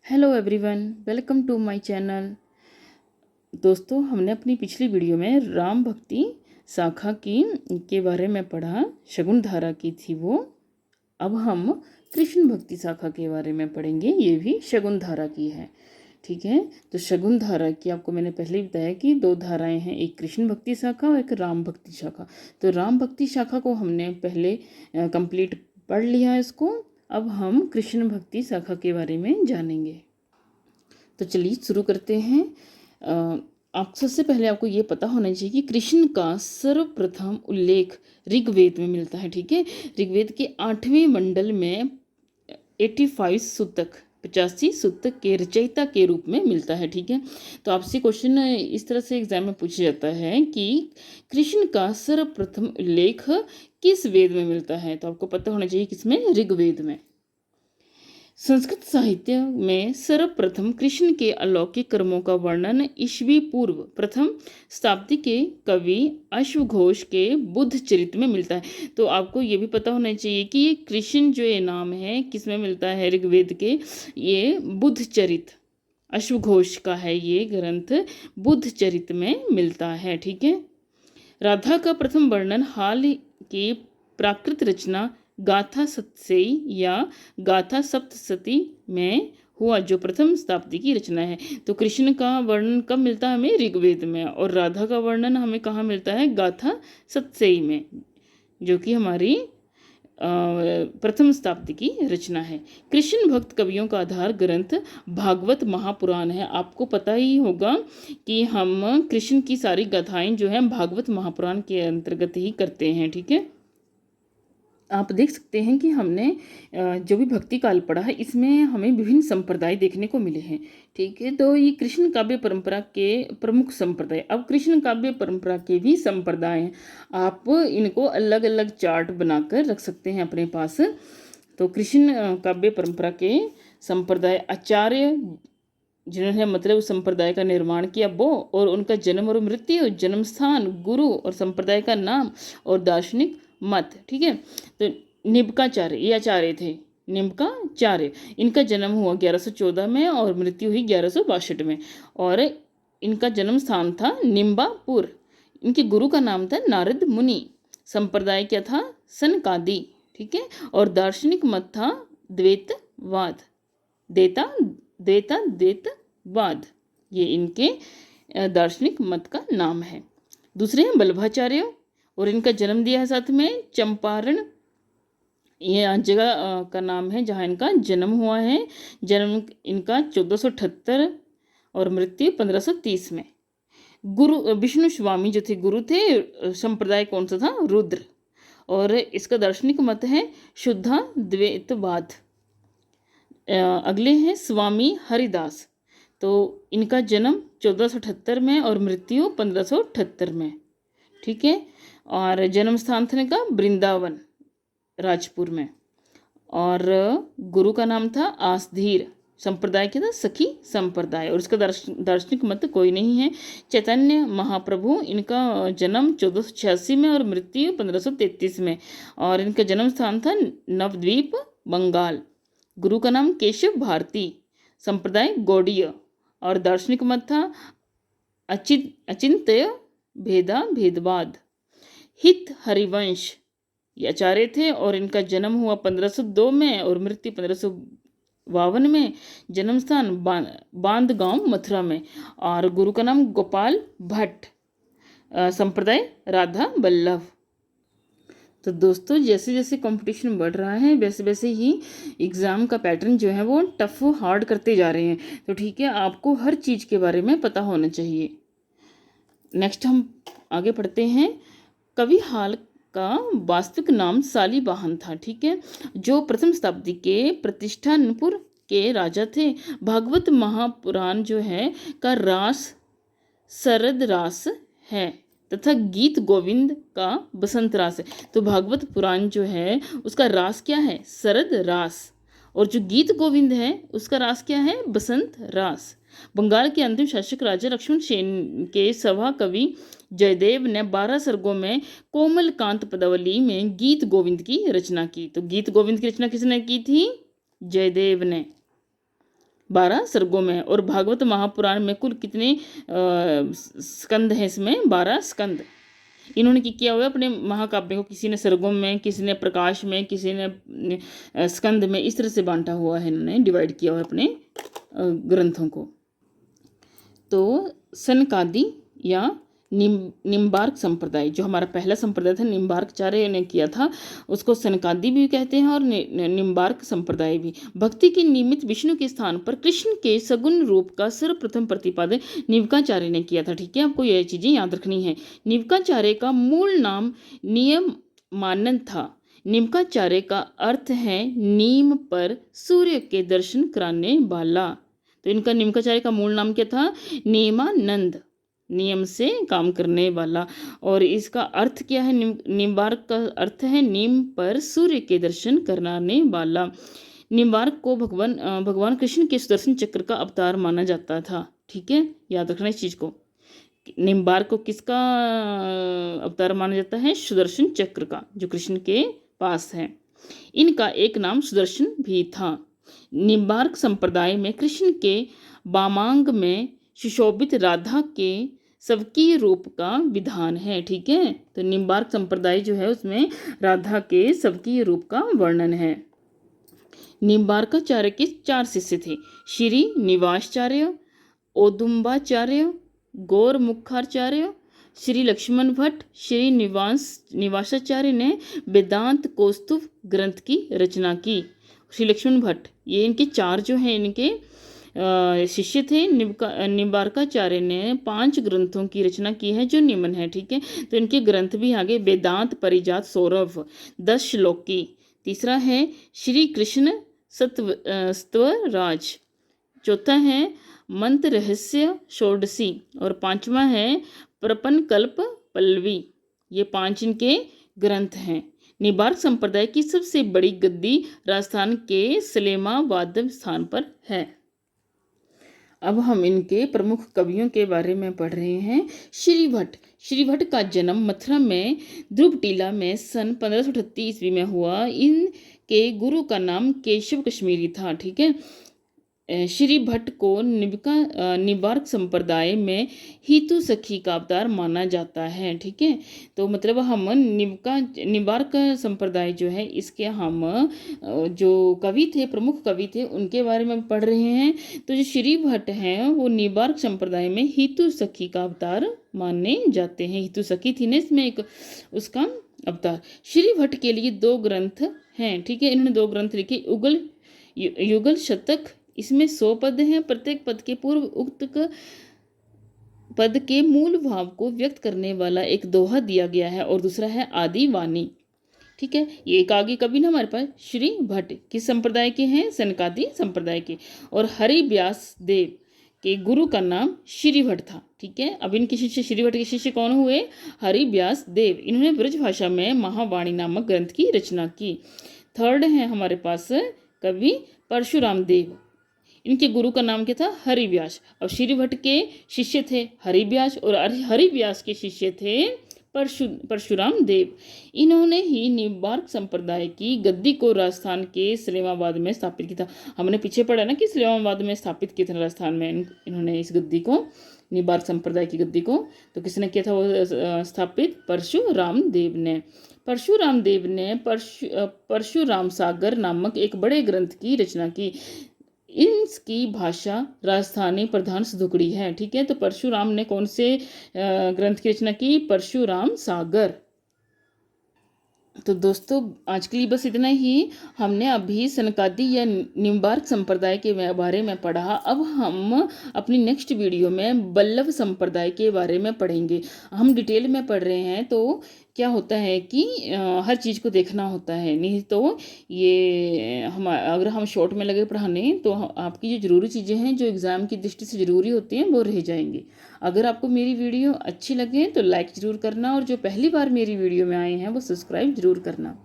Hello everyone, welcome to my channel. दोस्तों, हमने अपनी पिछली वीडियो में राम भक्ति शाखा की के बारे में पढ़ा। शगुन धारा की थी वो। अब हम कृष्ण भक्ति शाखा के बारे में पढ़ेंगे। ये भी शगुन धारा की है। ठीक है, तो शगुन धारा की आपको मैंने पहले ही बताया कि दो धाराएं हैं, एक कृष्ण भक्ति शाखा और एक राम भक्ति शाखा। तो राम भक्ति शाखा को हमने पहले कंप्लीट पढ़ लिया इसको। अब हम कृष्ण भक्ति शाखा के बारे में जानेंगे। तो चलिए शुरू करते हैं। आप सबसे पहले आपको ये पता होना चाहिए कि कृष्ण का सर्वप्रथम उल्लेख ऋग्वेद में मिलता है। ठीक है, ऋग्वेद के 8वें मंडल में 85 सूतक 85 सूतक के रचयिता के रूप में मिलता है। ठीक है, तो आपसे क्वेश्चन इस तरह से एग्जाम में पूछा जाता है कि कृष्ण का सर्वप्रथम उल्लेख किस वेद में मिलता है। तो आपको पता होना चाहिए किसमें, ऋग्वेद में। संस्कृत साहित्य में सर्वप्रथम कृष्ण के अलौकिक कर्मों का वर्णन ईस्वी पूर्व प्रथम शताब्दी के कवि अश्वघोष के बुद्ध चरित में मिलता है। तो आपको ये भी पता होना चाहिए कि ये कृष्ण जो ये नाम है किस में मिलता है, ऋग्वेद के ये बुद्ध चरित अश्वघोष का है। ये ग्रंथ बुद्ध चरित में मिलता है। ठीक है, राधा का प्रथम वर्णन हाल की प्राकृत रचना गाथा सतसेई या गाथा सप्तशती में हुआ, जो प्रथम शताब्दी की रचना है। तो कृष्ण का वर्णन कब मिलता है हमें, ऋग्वेद में, और राधा का वर्णन हमें कहाँ मिलता है, गाथा सतसेई में, जो कि हमारी प्रथम शताब्दी की रचना है। कृष्ण भक्त कवियों का आधार ग्रंथ भागवत महापुराण है। आपको पता ही होगा कि हम कृष्ण की सारी गाथाएं जो हैं भागवत महापुराण के अंतर्गत ही करते हैं। ठीक है, आप देख सकते हैं कि हमने जो भी भक्ति काल पढ़ा है इसमें हमें विभिन्न संप्रदाय देखने को मिले हैं। ठीक है, तो ये कृष्ण काव्य परंपरा के प्रमुख संप्रदाय। अब कृष्ण काव्य परंपरा के भी संप्रदाय हैं, आप इनको अलग अलग चार्ट बनाकर रख सकते हैं अपने पास। तो कृष्ण काव्य परंपरा के संप्रदाय आचार्य जिन्होंने मतलब उस संप्रदाय का निर्माण किया वो, और उनका जन्म और मृत्यु, जन्म स्थान, गुरु और संप्रदाय का नाम और दार्शनिक मत। ठीक है, तो निम्बाचार्य ये आचार्य थे, निम्बाचार्य। इनका जन्म हुआ 1114 में और मृत्यु हुई 1162 में, और इनका जन्म स्थान था निम्बापुर। इनके गुरु का नाम था नारद मुनि। संप्रदाय क्या था, सनकादि। ठीक है, और दार्शनिक मत था द्वैतवाद, द्वैतवाद। ये इनके दार्शनिक मत का नाम है। दूसरे हैं वल्लभाचार्य, और इनका जन्म दिया है साथ में चंपारण, ये जगह का नाम है जहाँ इनका जन्म हुआ है। जन्म इनका 1478 और मृत्यु 1530 में। गुरु विष्णु स्वामी जो थे गुरु थे, संप्रदाय कौन सा था, रुद्र, और इसका दार्शनिक मत है शुद्धाद्वैतवाद। अगले हैं स्वामी हरिदास, तो इनका जन्म 1478 में और मृत्यु 1578 में। ठीक है, और जन्म स्थान था इनका वृंदावन राजपुर में, और गुरु का नाम था आसधीर। संप्रदाय क्या था, सखी संप्रदाय, और इसका दार्शनिक मत कोई नहीं है, चैतन्य महाप्रभु। इनका जन्म 1486 में और मृत्यु 1533 में, और इनका जन्म स्थान था नवद्वीप बंगाल। गुरु का नाम केशव भारती, संप्रदाय गौड़ीय, और दार्शनिक मत था अचिंत्य भेदवाद। हित हरिवंश ये आचार्य थे, और इनका जन्म हुआ 1502 में और मृत्यु 1552 में। जन्म स्थान बांदगांव मथुरा में, और गुरु का नाम गोपाल भट्ट, संप्रदाय राधा वल्लभ। तो दोस्तों, जैसे जैसे कंपटीशन बढ़ रहा है वैसे वैसे ही एग्ज़ाम का पैटर्न जो है वो टफ हार्ड करते जा रहे हैं। तो ठीक है, आपको हर चीज़ के बारे में पता होना चाहिए। नेक्स्ट हम आगे पढ़ते हैं। कवि हाल का वास्तविक नाम शालिवाहन था। ठीक है, जो प्रथम शताब्दी के प्रतिष्ठानपुर के राजा थे। भागवत महापुराण जो है का रास शरद रास है, तथा गीत गोविंद का बसंत रास है। तो भागवत पुराण जो है उसका रास क्या है, शरद रास, और जो गीत गोविंद है उसका रास क्या है, बसंत रास। बंगाल के अंतिम शासक राजा लक्ष्मण सेन के सभा कवि जयदेव ने 12 सर्गों में कोमलकांत पदावली में गीत गोविंद की रचना की। तो गीत गोविंद की रचना किसने की थी, जयदेव ने। 12 सर्गों में। और भागवत महापुराण में कुल कितने स्कंद हैं? इसमें 12 स्कंद। इन्होंने किया हुआ है अपने महाकाव्य को, किसी ने सर्गों में, किसी ने प्रकाश में, किसी ने स्कंद में, इस तरह से बांटा हुआ है, इन्होंने डिवाइड किया हुआ है अपने ग्रंथों को। तो सनकादि या निम्बार्क संप्रदाय, जो हमारा पहला संप्रदाय था, निम्बार्काचार्य ने किया था, उसको सनकादि भी कहते हैं और निम्बार्क संप्रदाय भी। भक्ति के निमित्त विष्णु के स्थान पर कृष्ण के सगुण रूप का सर्वप्रथम प्रतिपादन निम्बार्काचार्य ने किया था। ठीक है, आपको ये चीज़ें याद रखनी है। निम्बार्काचार्य का मूल नाम नियमानंद था। निम्बार्काचार्य का अर्थ है नीम पर सूर्य के दर्शन कराने वाला। तो इनका निम्बार्काचार्य का मूल नाम क्या था? नियमानंद, नियम से काम करने वाला। और इसका अर्थ क्या है? निम्बार्क का अर्थ है नीम पर सूर्य के दर्शन कराने वाला। निम्बार्क को भगवान कृष्ण के सुदर्शन चक्र का अवतार माना जाता था। ठीक है, याद रखना इस चीज़ को। निम्बार्क को किसका अवतार माना जाता है? सुदर्शन चक्र का, जो कृष्ण के पास है। इनका एक नाम सुदर्शन भी था। निम्बार्क संप्रदाय में कृष्ण के वामांग में सुशोभित राधा के सबकी रूप का विधान है। ठीक है, तो निम्बार्क संप्रदाय जो है उसमें राधा के सबकी रूप का वर्णन है। निम्बार्काचार्य के 4 शिष्य थे: श्री निवासाचार्य, औदुम्बाचार्य, गौरमुखाचार्य, श्री लक्ष्मण भट्ट। श्री निवासाचार्य ने वेदांत कौस्तुभ ग्रंथ की रचना की। श्री लक्ष्मण भट्ट, ये इनके 4 जो हैं इनके शिष्य थे। निम्बार्काचार्य ने 5 ग्रंथों की रचना की है जो निम्न है। ठीक है, तो इनके ग्रंथ भी आगे: वेदांत परिजात सौरभ 10 श्लोकी, तीसरा है श्री कृष्ण सत्वराज, चौथा है मंत्र रहस्य षोडशी, और 5वां है प्रपन्न कल्प पल्लवी। ये 5 इनके ग्रंथ हैं। निम्बार्क संप्रदाय की सबसे बड़ी गद्दी राजस्थान के सलेमाबाद स्थान पर है। अब हम इनके प्रमुख कवियों के बारे में पढ़ रहे हैं। श्री भट्ट। श्री भट्ट का जन्म मथुरा में ध्रुवटीला में सन 1538 ईस्वी में हुआ। इनके गुरु का नाम केशव कश्मीरी था। ठीक है, श्री भट्ट को निम्बार्क संप्रदाय में हितु सखी का अवतार माना जाता है। ठीक है, तो मतलब हम निम्बार्क संप्रदाय जो है इसके हम जो कवि थे, प्रमुख कवि थे, उनके बारे में पढ़ रहे हैं। तो जो श्री भट्ट हैं वो निम्बार्क संप्रदाय में हितु सखी का अवतार माने जाते हैं। हितु सखी थी ना इसमें एक उसका अवतार। श्री भट्ट के लिए 2 ग्रंथ हैं। ठीक है, इन्होंने 2 ग्रंथ लिखे। युगल शतक, इसमें 100 पद हैं। प्रत्येक पद के पूर्व उक्त पद के मूल भाव को व्यक्त करने वाला एक दोहा दिया गया है, और दूसरा है आदि वाणी। ठीक है, ये एक आगे कवि ना हमारे पास श्री भट्ट किस संप्रदाय के हैं? सनकादि संप्रदाय के। और हरि व्यास देव के गुरु का नाम श्री भट्ट था। ठीक है, अब इनके शिष्य, श्री भट्ट के शिष्य कौन हुए? हरि व्यास देव। इन्होंने ब्रज भाषा में महावाणी नामक ग्रंथ की रचना की। थर्ड है हमारे पास कवि परशुराम देव। इनके गुरु का नाम क्या था? हरिव्यास। अब श्री भट्ट के शिष्य थे हरिव्यास, और हरिव्यास के शिष्य थे परशुराम देव। इन्होंने ही निम्बार्क संप्रदाय की गद्दी को राजस्थान के सलेमाबाद में स्थापित किया था। हमने पीछे पढ़ा ना कि सलेमाबाद में स्थापित किया था राजस्थान में इन्होंने इस गद्दी को, निम्बार्क संप्रदाय की गद्दी को। तो किसने किया था वो स्थापित? परशुराम देव ने। परशुराम देव ने परशुराम सागर नामक एक बड़े ग्रंथ की रचना की। इसकी भाषा राजस्थानी प्रधान सुधुकड़ी है। ठीक है, तो परशुराम ने कौन से ग्रंथ की रचना की? परशुराम सागर। तो दोस्तों आज के लिए बस इतना ही। हमने अभी सनकादि या निम्बार्क संप्रदाय के बारे में पढ़ा। अब हम अपनी नेक्स्ट वीडियो में वल्लभ संप्रदाय के बारे में पढ़ेंगे। हम डिटेल में पढ़ रहे हैं तो क्या होता है कि हर चीज़ को देखना होता है, नहीं तो ये अगर हम शॉर्ट में लगे पढ़ाने तो आपकी जो ज़रूरी चीज़ें हैं जो एग्ज़ाम की दृष्टि से ज़रूरी होती हैं वो रह जाएंगी। अगर आपको मेरी वीडियो अच्छी लगे तो लाइक ज़रूर करना, और जो पहली बार मेरी वीडियो में आए हैं वो सब्सक्राइब ज़रूर करना।